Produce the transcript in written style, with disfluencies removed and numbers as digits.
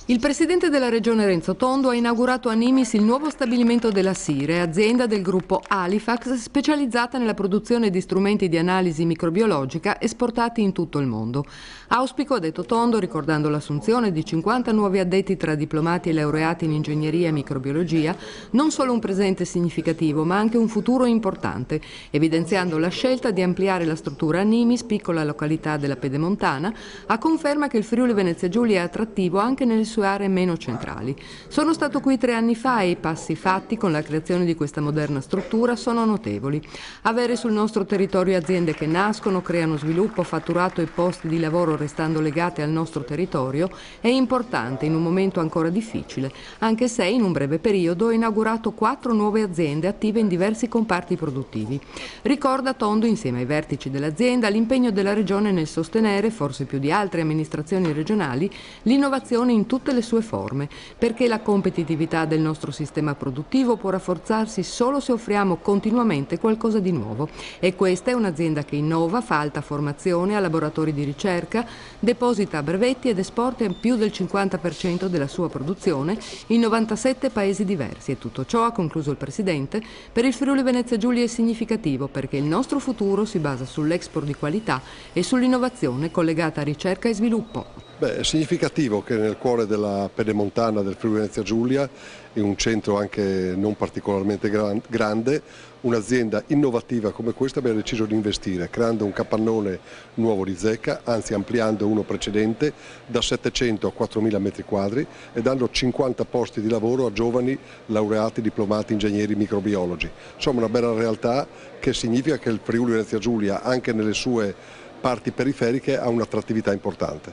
Il presidente della regione Renzo Tondo ha inaugurato a Nimis il nuovo stabilimento della Sire, azienda del gruppo Alifax specializzata nella produzione di strumenti di analisi microbiologica esportati in tutto il mondo. Auspico, ha detto Tondo, ricordando l'assunzione di 50 nuovi addetti tra diplomati e laureati in ingegneria e microbiologia, non solo un presente significativo ma anche un futuro importante, evidenziando la scelta di ampliare la struttura a Nimis, piccola località della Pedemontana, a conferma che il Friuli Venezia Giulia è attrattivo anche nelle sue aree meno centrali. Sono stato qui 3 anni fa e i passi fatti con la creazione di questa moderna struttura sono notevoli. Avere sul nostro territorio aziende che nascono, creano sviluppo, fatturato e posti di lavoro restando legate al nostro territorio è importante in un momento ancora difficile, anche se in un breve periodo ho inaugurato 4 nuove aziende attive in diversi comparti produttivi. Ricorda Tondo, insieme ai vertici dell'azienda, l'impegno della Regione nel sostenere, forse più di altre amministrazioni regionali, l'innovazione in tutte le sue forme, perché la competitività del nostro sistema produttivo può rafforzarsi solo se offriamo continuamente qualcosa di nuovo. E questa è un'azienda che innova, fa alta formazione, ha laboratori di ricerca, deposita brevetti ed esporta più del 50% della sua produzione in 97 paesi diversi. E tutto ciò, ha concluso il Presidente, per il Friuli Venezia Giulia è significativo perché il nostro futuro si basa sull'export di qualità e sull'innovazione collegata a ricerca e sviluppo. È significativo che nel cuore della Pedemontana del Friuli Venezia Giulia, in un centro anche non particolarmente grande, un'azienda innovativa come questa abbia deciso di investire, creando un capannone nuovo di zecca, anzi ampliando uno precedente da 700 a 4.000 metri quadri e dando 50 posti di lavoro a giovani laureati, diplomati, ingegneri, microbiologi. Insomma, una bella realtà che significa che il Friuli Venezia Giulia, anche nelle sue parti periferiche, ha un'attrattività importante.